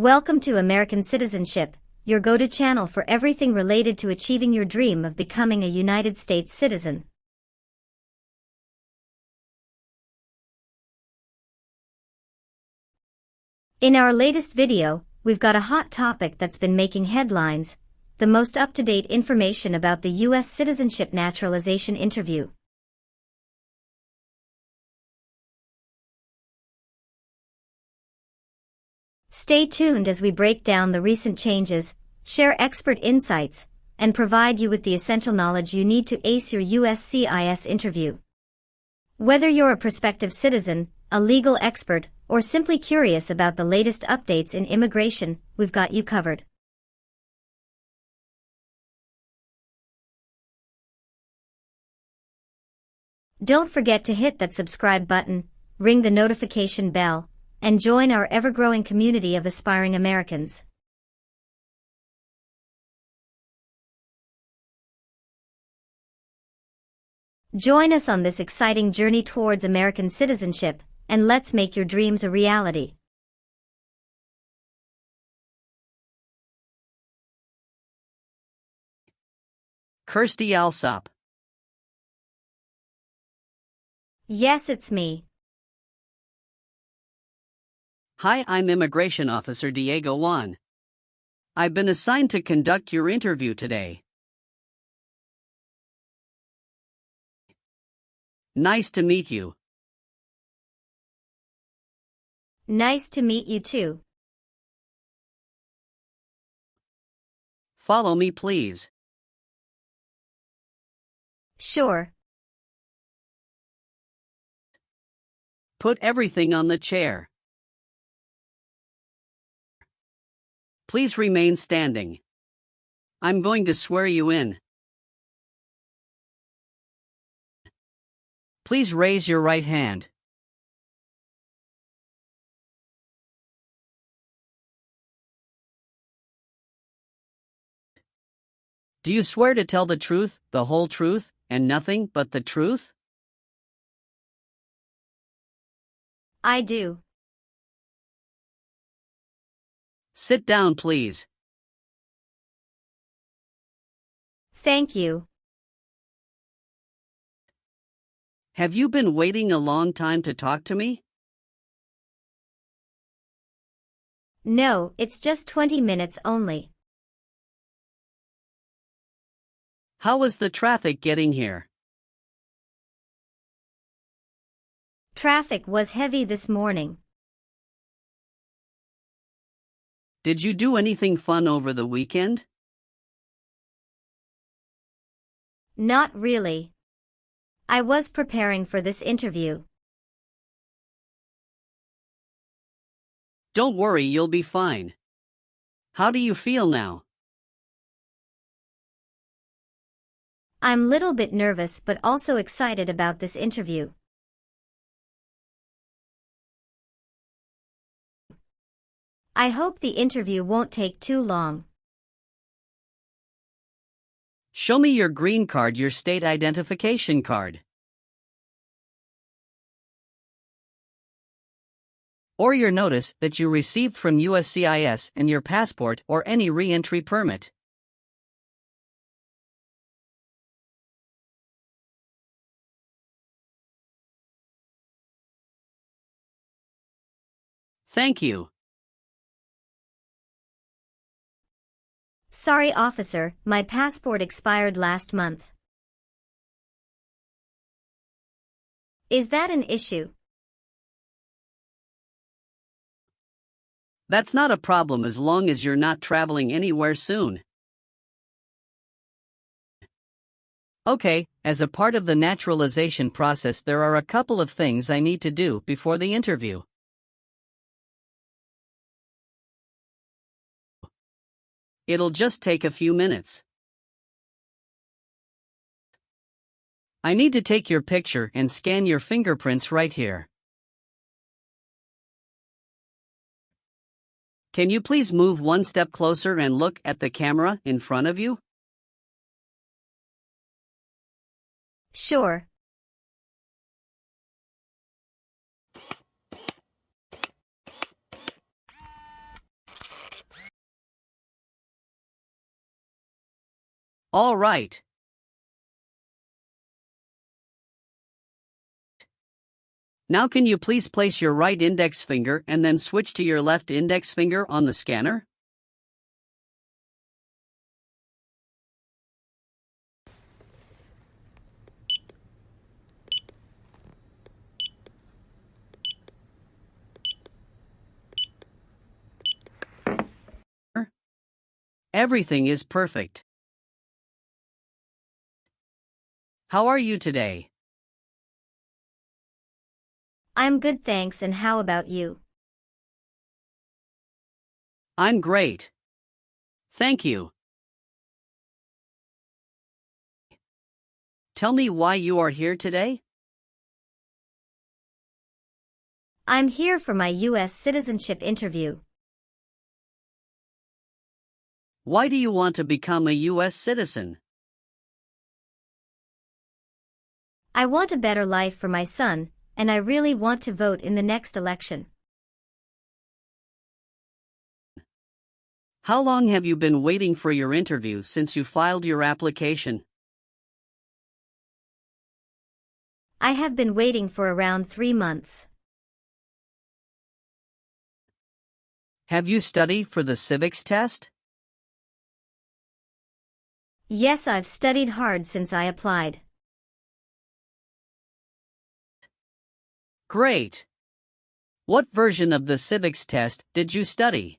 Welcome to American Citizenship, your go-to channel for everything related to achieving your dream of becoming a United States citizen. In our latest video, we've got a hot topic that's been making headlines: the most up-to-date information about the U.S. citizenship naturalization interview. Stay tuned as we break down the recent changes, share expert insights, and provide you with the essential knowledge you need to ace your USCIS interview. Whether you're a prospective citizen, a legal expert, or simply curious about the latest updates in immigration, we've got you covered. Don't forget to hit that subscribe button, ring the notification bell, and join our ever-growing community of aspiring Americans. Join us on this exciting journey towards American citizenship, and let's make your dreams a reality. Kirsty Alsop. Yes, it's me. Hi, I'm Immigration Officer Diego Juan. I've been assigned to conduct your interview today. Nice to meet you. Nice to meet you too. Follow me, please. Sure. Put everything on the chair. Please remain standing. I'm going to swear you in. Please raise your right hand. Do you swear to tell the truth, the whole truth, and nothing but the truth? I do. Sit down, please. Thank you. Have you been waiting a long time to talk to me? No, it's just 20 minutes only. How was the traffic getting here? Traffic was heavy this morning. Did you do anything fun over the weekend? Not really. I was preparing for this interview. Don't worry, you'll be fine. How do you feel now? I'm a little bit nervous but also excited about this interview. I hope the interview won't take too long. Show me your green card, your state identification card. Or your notice that you received from USCIS and your passport or any re-entry permit. Thank you. Sorry, officer, my passport expired last month. Is that an issue? That's not a problem as long as you're not traveling anywhere soon. Okay, as a part of the naturalization process, there are a couple of things I need to do before the interview. It'll just take a few minutes. I need to take your picture and scan your fingerprints right here. Can you please move one step closer and look at the camera in front of you? Sure. All right. Now can you please place your right index finger and then switch to your left index finger on the scanner? Everything is perfect. How are you today? I'm good, thanks, and how about you? I'm great. Thank you. Tell me why you are here today? I'm here for my U.S. citizenship interview. Why do you want to become a U.S. citizen? I want a better life for my son, and I really want to vote in the next election. How long have you been waiting for your interview since you filed your application? I have been waiting for around 3 months. Have you studied for the Civics test? Yes, I've studied hard since I applied. Great. What version of the Civics test did you study?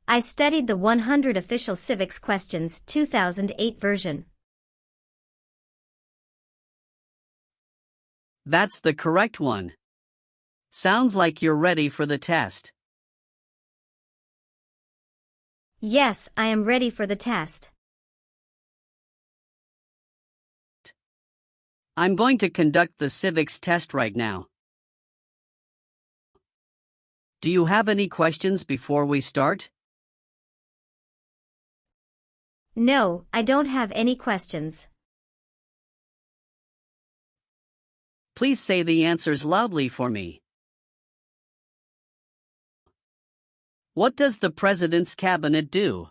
I studied the 100 Official Civics Questions 2008 version. That's the correct one. Sounds like you're ready for the test. Yes, I am ready for the test. I'm going to conduct the Civics test right now. Do you have any questions before we start? No, I don't have any questions. Please say the answers loudly for me. What does the President's Cabinet do?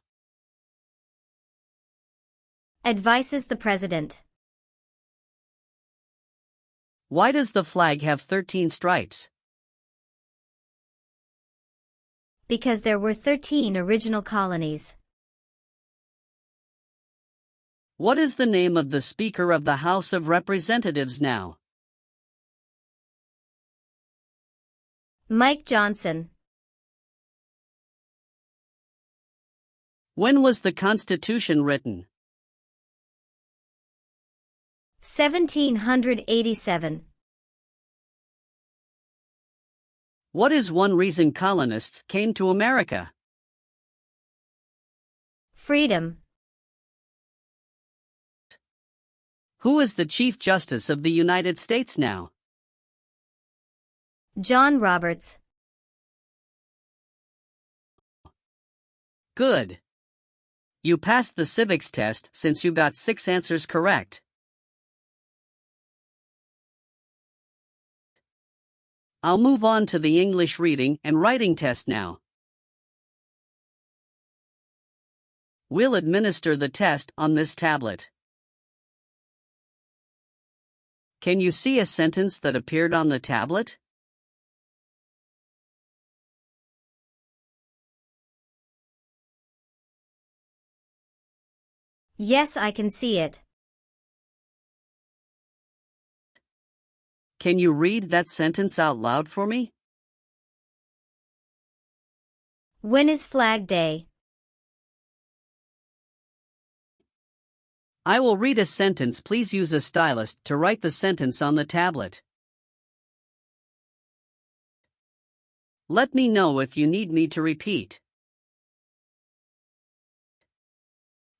Advises the President. Why does the flag have 13 stripes? Because there were 13 original colonies. What is the name of the Speaker of the House of Representatives now? Mike Johnson. When was the Constitution written? 1787. What is one reason colonists came to America? Freedom. Who is the Chief Justice of the United States now? John Roberts. Good. You passed the civics test since you got 6 answers correct. I'll move on to the English reading and writing test now. We'll administer the test on this tablet. Can you see a sentence that appeared on the tablet? Yes, I can see it. Can you read that sentence out loud for me? When is Flag Day? I will read a sentence. Please use a stylus to write the sentence on the tablet. Let me know if you need me to repeat.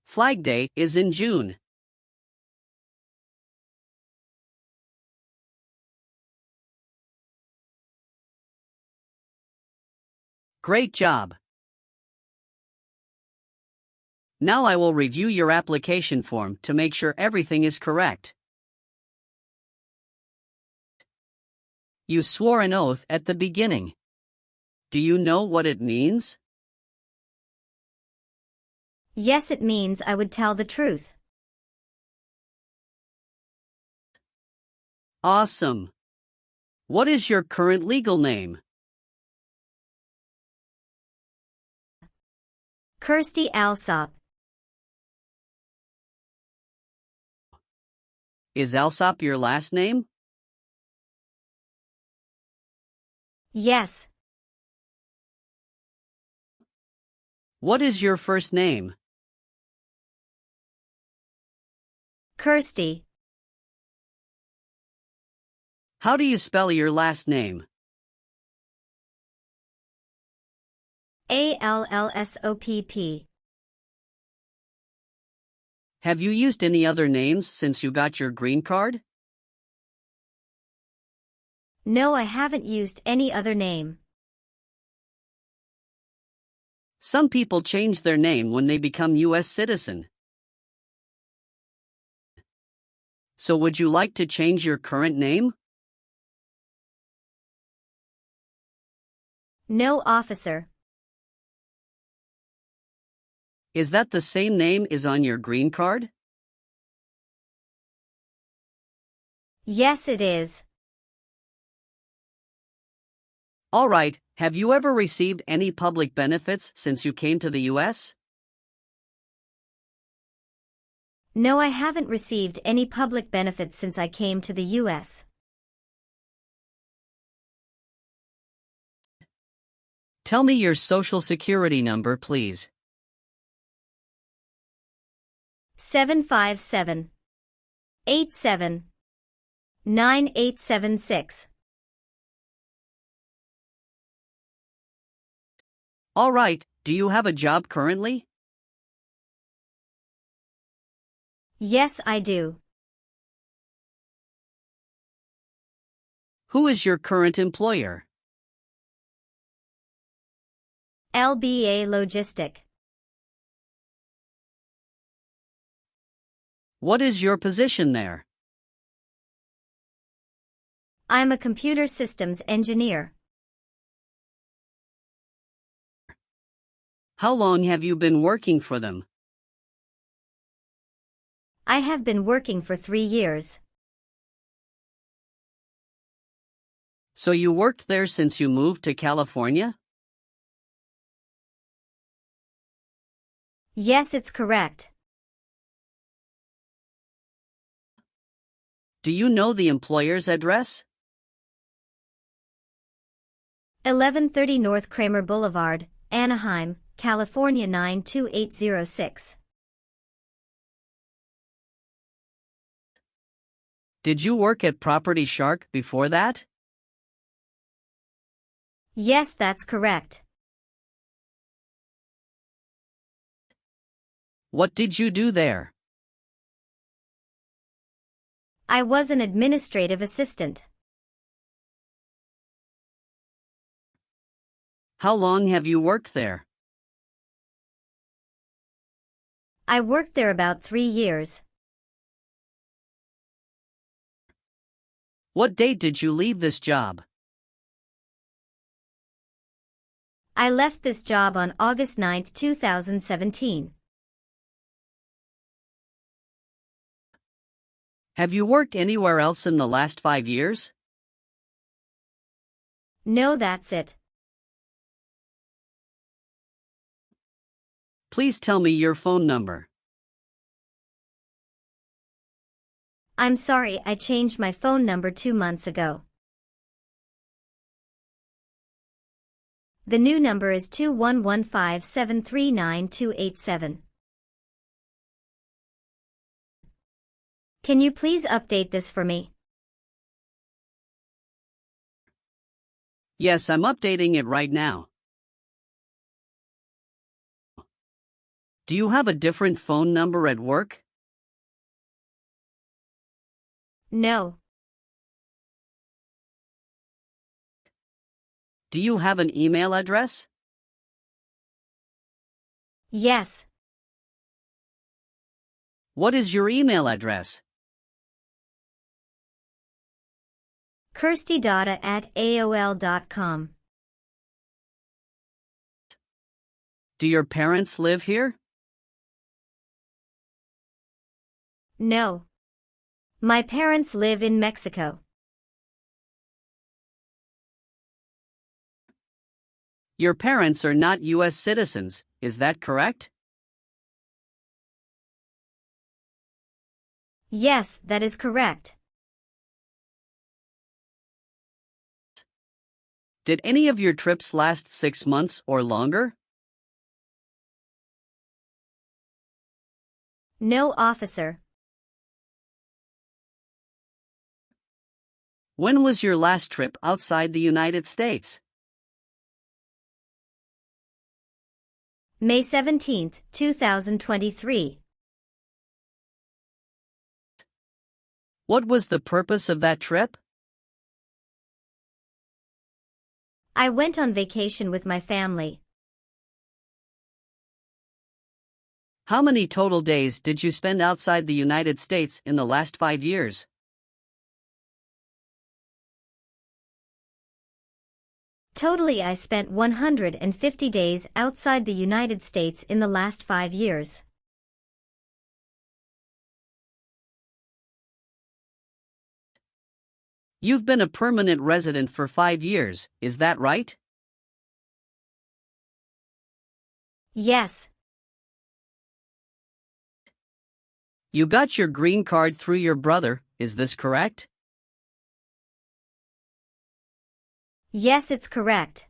Flag Day is in June. Great job. Now I will review your application form to make sure everything is correct. You swore an oath at the beginning. Do you know what it means? Yes, it means I would tell the truth. Awesome. What is your current legal name? Kirsty Alsop. Is Alsop your last name? Yes. What is your first name? Kirsty. How do you spell your last name? Allsopp. Have you used any other names since you got your green card? No, I haven't used any other name. Some people change their name when they become U.S. citizen. So would you like to change your current name? No, officer. Is that the same name is on your green card? Yes, it is. All right, have you ever received any public benefits since you came to the U.S.? No, I haven't received any public benefits since I came to the U.S. Tell me your social security number, please. 757-87-9876. All right, do you have a job currently? Yes, I do. Who is your current employer? LBA Logistic. What is your position there? I'm a computer systems engineer. How long have you been working for them? I have been working for 3 years. So you worked there since you moved to California? Yes, it's correct. Do you know the employer's address? 1130 North Kramer Boulevard, Anaheim, California 92806. Did you work at Property Shark before that? Yes, that's correct. What did you do there? I was an administrative assistant. How long have you worked there? I worked there about 3 years. What date did you leave this job? I left this job on August 9, 2017. Have you worked anywhere else in the last 5 years? No, that's it. Please tell me your phone number. I'm sorry, I changed my phone number 2 months ago. The new number is 2115739287. Can you please update this for me? Yes, I'm updating it right now. Do you have a different phone number at work? No. Do you have an email address? Yes. What is your email address? kirstydata@aol.com. Do your parents live here? No. My parents live in Mexico. Your parents are not U.S. citizens, is that correct? Yes, that is correct. Did any of your trips last 6 months or longer? No, officer. When was your last trip outside the United States? May 17, 2023. What was the purpose of that trip? I went on vacation with my family. How many total days did you spend outside the United States in the last 5 years? Totally, I spent 150 days outside the United States in the last 5 years. You've been a permanent resident for 5 years, is that right? Yes. You got your green card through your brother, is this correct? Yes, it's correct.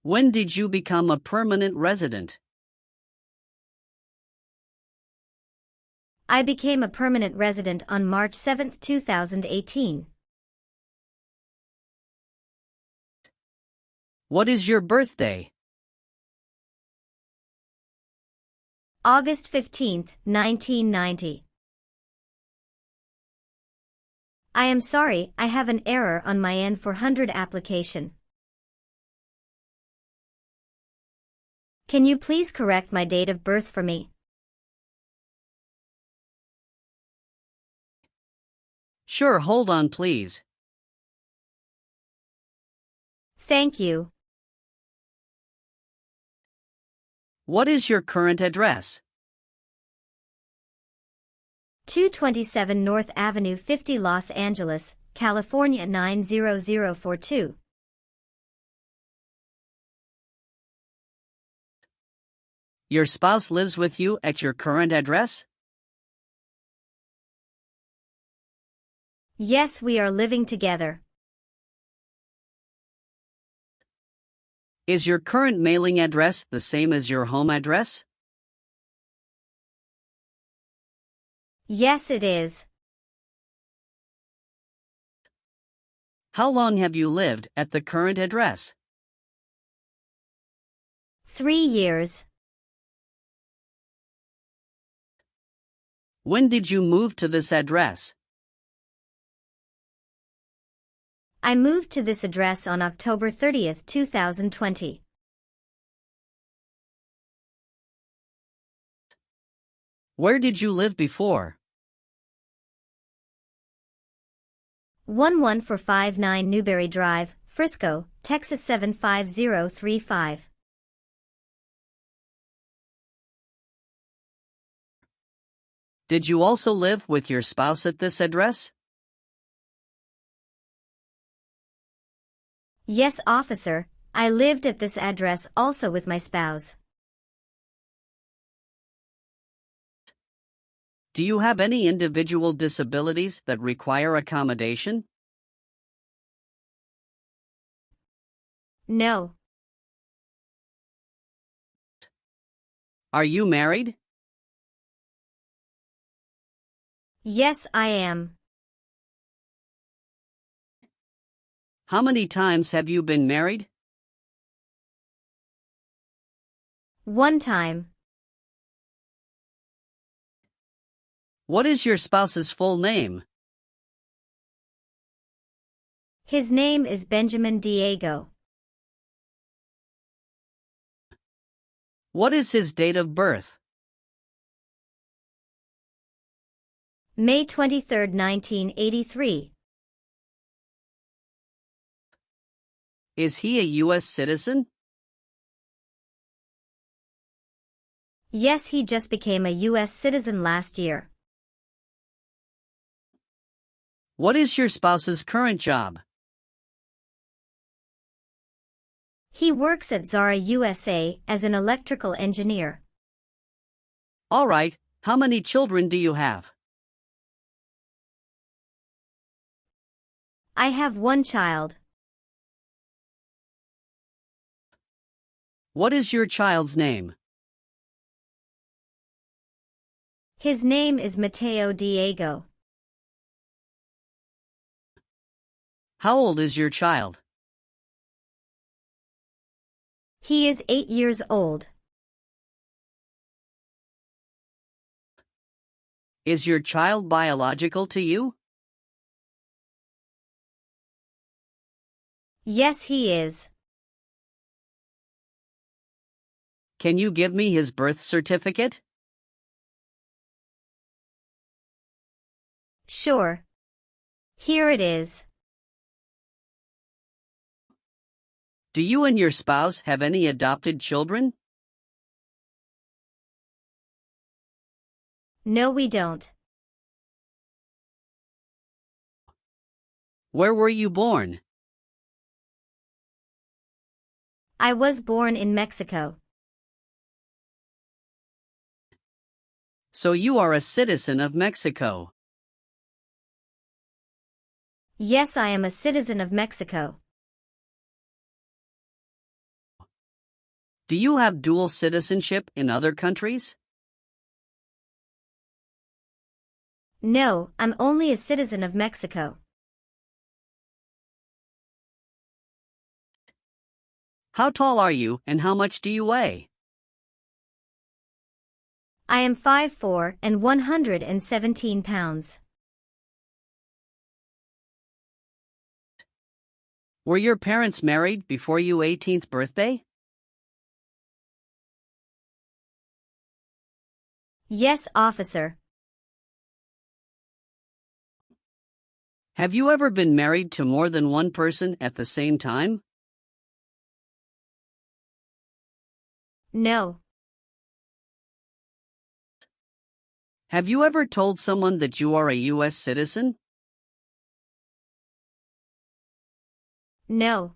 When did you become a permanent resident? I became a permanent resident on March 7, 2018. What is your birthday? August 15, 1990. I am sorry, I have an error on my N-400 application. Can you please correct my date of birth for me? Sure, hold on please. Thank you. What is your current address? 227 North Avenue 50 Los Angeles, California 90042. Your spouse lives with you at your current address? Yes, we are living together. Is your current mailing address the same as your home address? Yes, it is. How long have you lived at the current address? 3 years. When did you move to this address? I moved to this address on October 30, 2020. Where did you live before? 11459 Newberry Drive, Frisco, Texas 75035. Did you also live with your spouse at this address? Yes, officer, I lived at this address also with my spouse. Do you have any individual disabilities that require accommodation? No. Are you married? Yes, I am. How many times have you been married? 1 time. What is your spouse's full name? His name is Benjamin Diego. What is his date of birth? May 23, 1983. Is he a U.S. citizen? Yes, he just became a U.S. citizen last year. What is your spouse's current job? He works at Zara USA as an electrical engineer. All right, how many children do you have? I have one child. What is your child's name? His name is Mateo Diego. How old is your child? He is 8 years old. Is your child biological to you? Yes, he is. Can you give me his birth certificate? Sure. Here it is. Do you and your spouse have any adopted children? No, we don't. Where were you born? I was born in Mexico. So you are a citizen of Mexico. Yes, I am a citizen of Mexico. Do you have dual citizenship in other countries? No, I'm only a citizen of Mexico. How tall are you and how much do you weigh? I am 5'4" and 117 pounds. Were your parents married before your 18th birthday? Yes, officer. Have you ever been married to more than one person at the same time? No. Have you ever told someone that you are a U.S. citizen? No.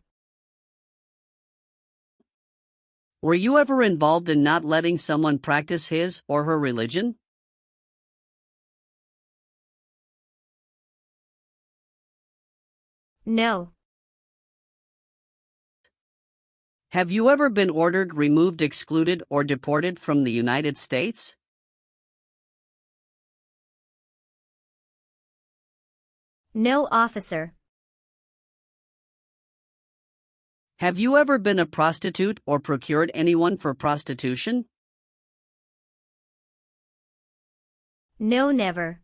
Were you ever involved in not letting someone practice his or her religion? No. Have you ever been ordered, removed, excluded, or deported from the United States? No, officer. Have you ever been a prostitute or procured anyone for prostitution? No, never.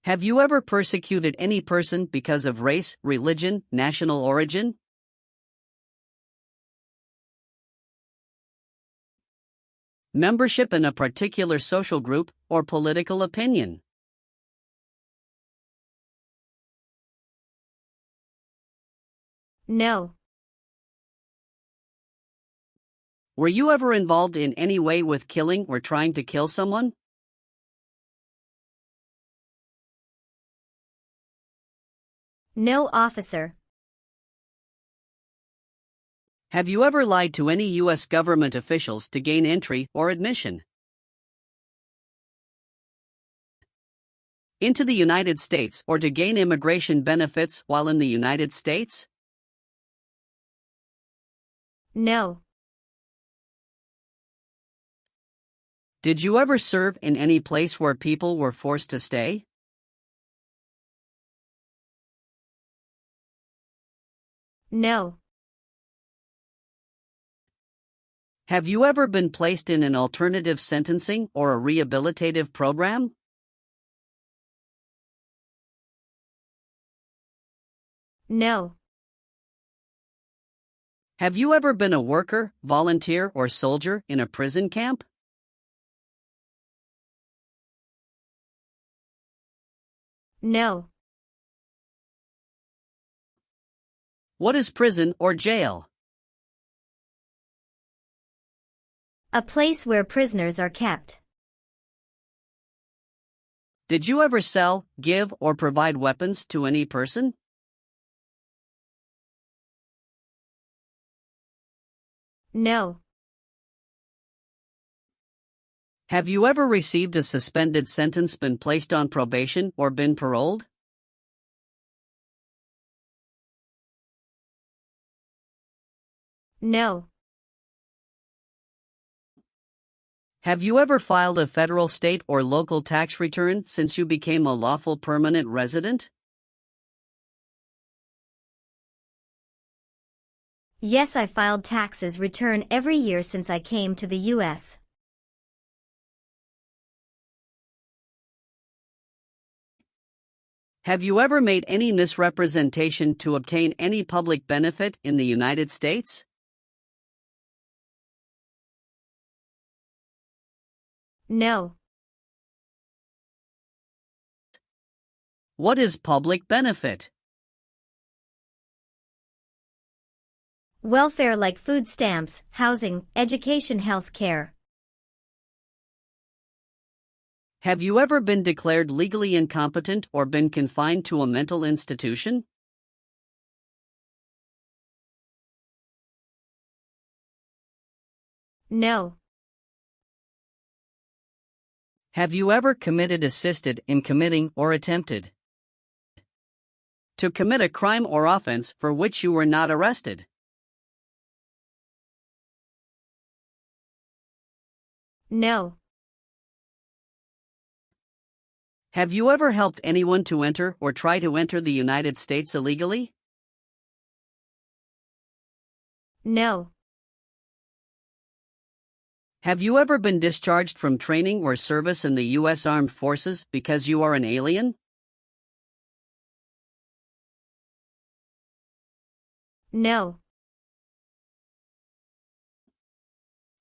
Have you ever persecuted any person because of race, religion, national origin? Membership in a particular social group or political opinion? No. Were you ever involved in any way with killing or trying to kill someone? No, officer. Have you ever lied to any U.S. government officials to gain entry or admission into the United States or to gain immigration benefits while in the United States? No. Did you ever serve in any place where people were forced to stay? No. Have you ever been placed in an alternative sentencing or a rehabilitative program? No. Have you ever been a worker, volunteer, or soldier in a prison camp? No. What is prison or jail? A place where prisoners are kept. Did you ever sell, give, or provide weapons to any person? No. Have you ever received a suspended sentence, been placed on probation, or been paroled? No. Have you ever filed a federal, state, or local tax return since you became a lawful permanent resident? Yes, I filed taxes return every year since I came to the U.S. Have you ever made any misrepresentation to obtain any public benefit in the United States? No. What is public benefit? Welfare like food stamps, housing, education, health care. Have you ever been declared legally incompetent or been confined to a mental institution? No. Have you ever committed, assisted in committing, or attempted to commit a crime or offense for which you were not arrested? No. Have you ever helped anyone to enter or try to enter the United States illegally? No. Have you ever been discharged from training or service in the U.S. Armed Forces because you are an alien? No.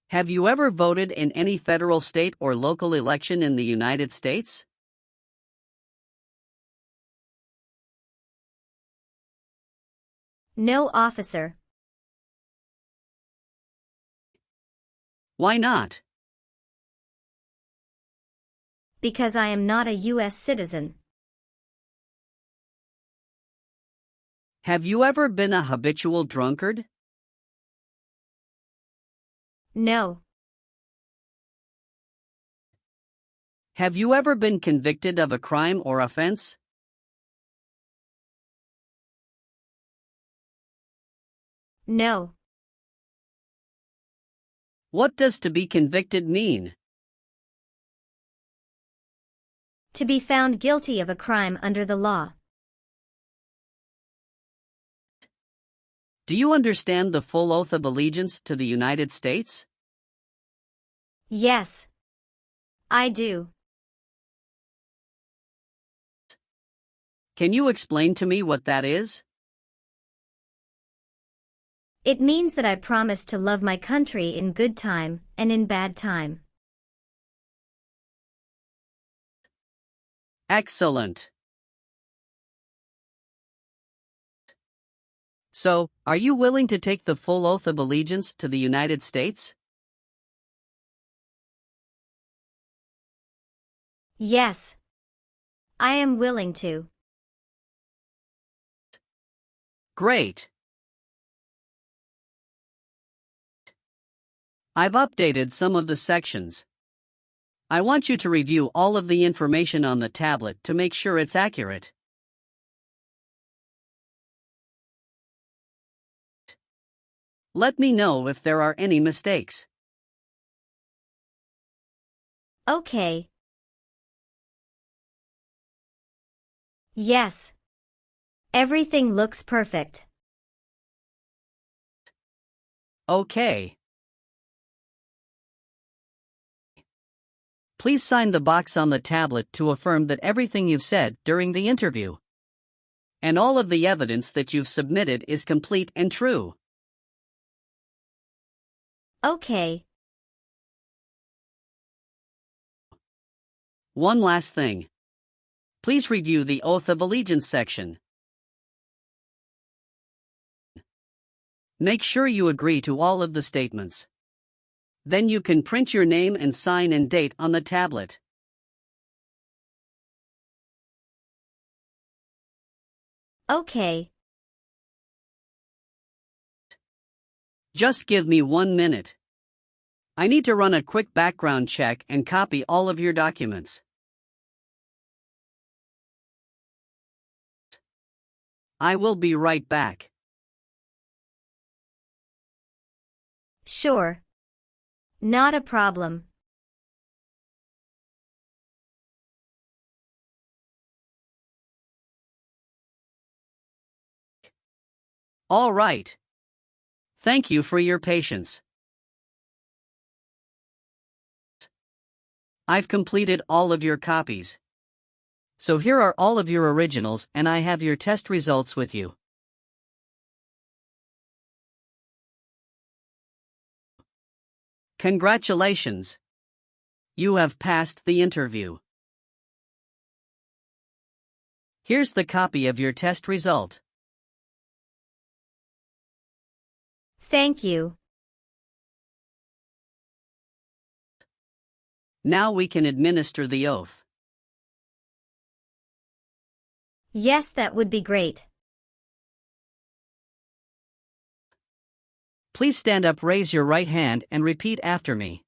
Have you ever voted in any federal, state, or local election in the United States? No, officer. Why not? Because I am not a U.S. citizen. Have you ever been a habitual drunkard? No. Have you ever been convicted of a crime or offense? No. What does to be convicted mean? To be found guilty of a crime under the law. Do you understand the full oath of allegiance to the United States? Yes. I do. Can you explain to me what that is? It means that I promise to love my country in good time and in bad time. Excellent. So, are you willing to take the full oath of allegiance to the United States? Yes. I am willing to. Great. I've updated some of the sections. I want you to review all of the information on the tablet to make sure it's accurate. Let me know if there are any mistakes. Okay. Yes. Everything looks perfect. Okay. Please sign the box on the tablet to affirm that everything you've said during the interview and all of the evidence that you've submitted is complete and true. Okay. One last thing. Please review the Oath of Allegiance section. Make sure you agree to all of the statements. Then you can print your name and sign and date on the tablet. Okay. Just give me 1 minute. I need to run a quick background check and copy all of your documents. I will be right back. Sure. Not a problem. All right. Thank you for your patience. I've completed all of your copies. So here are all of your originals, and I have your test results with you. Congratulations! You have passed the interview. Here's the copy of your test result. Thank you. Now we can administer the oath. Yes, that would be great. Please stand up, raise your right hand, and repeat after me.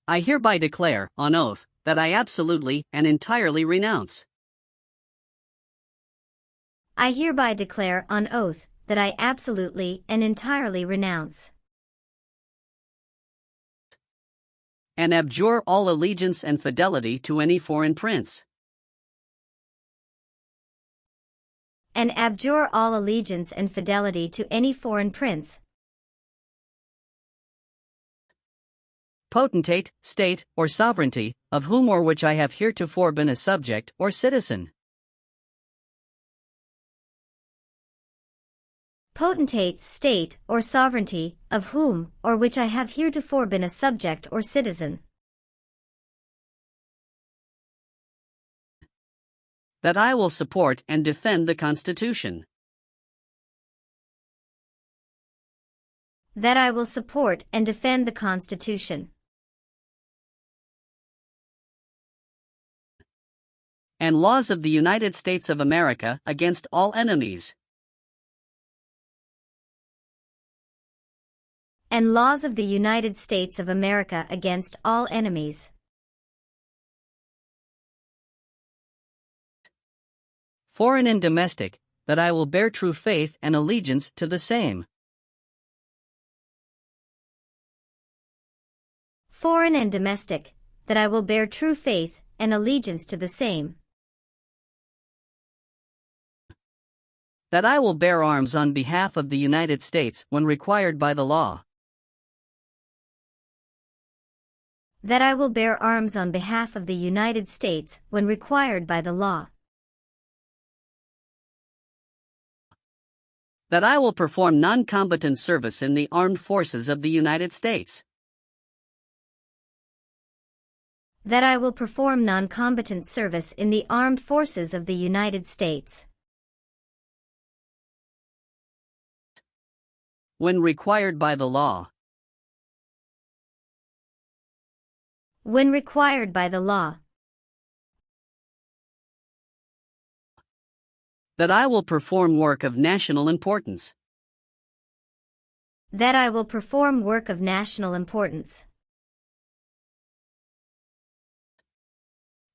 I hereby declare, on oath, that I absolutely and entirely renounce. I hereby declare on oath that I absolutely and entirely renounce And abjure all allegiance and fidelity to any foreign prince. and abjure all allegiance and fidelity to any foreign prince, Potentate, state, or sovereignty, of whom or which I have heretofore been a subject or citizen. Potentate, state, or sovereignty, of whom or which I have heretofore been a subject or citizen. That I will support and defend the Constitution. That I will support and defend the Constitution. And laws of the United States of America against all enemies. And laws of the United States of America against all enemies. Foreign and domestic, that I will bear true faith and allegiance to the same. Foreign and domestic, that I will bear true faith and allegiance to the same. That I will bear arms on behalf of the United States when required by the law. That I will bear arms on behalf of the United States when required by the law. That I will perform non-combatant service in the armed forces of the United States. That I will perform non-combatant service in the armed forces of the United States. When required by the law. When required by the law. That I will perform work of national importance. That I will perform work of national importance.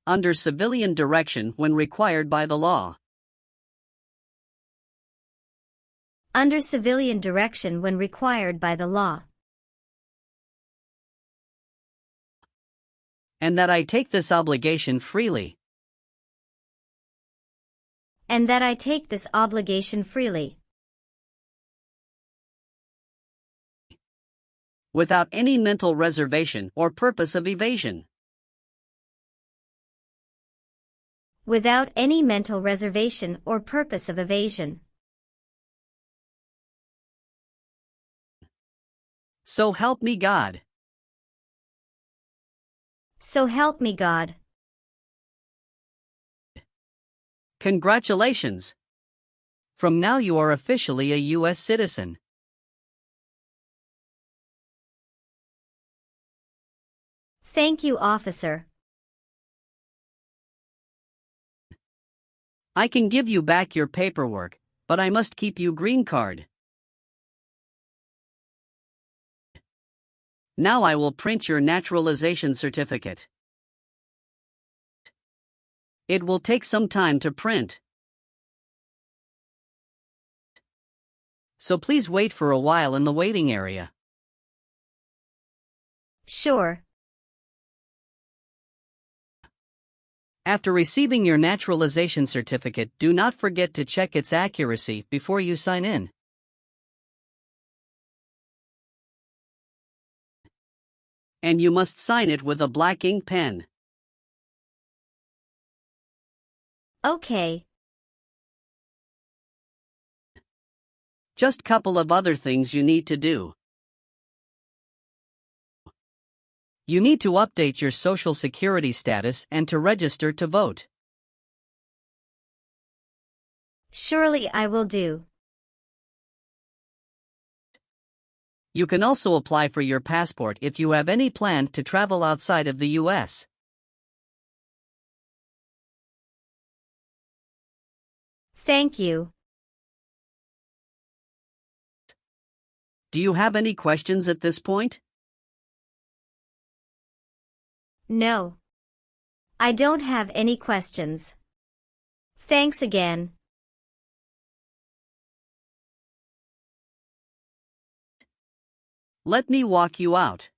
Under civilian direction when required by the law. Under civilian direction when required by the law. And that I take this obligation freely. And that I take this obligation freely. Without any mental reservation or purpose of evasion. Without any mental reservation or purpose of evasion. So help me God. So help me God. Congratulations! From now you are officially a U.S. citizen. Thank you, officer. I can give you back your paperwork, but I must keep you green card. Now I will print your naturalization certificate. It will take some time to print, so please wait for a while in the waiting area. Sure. After receiving your naturalization certificate, do not forget to check its accuracy before you sign in. And you must sign it with a black ink pen. Okay. Just couple of other things you need to do. You need to update your social security status and to register to vote. Surely I will do. You can also apply for your passport if you have any plan to travel outside of the U.S. Thank you. Do you have any questions at this point? No. I don't have any questions. Thanks again. Let me walk you out.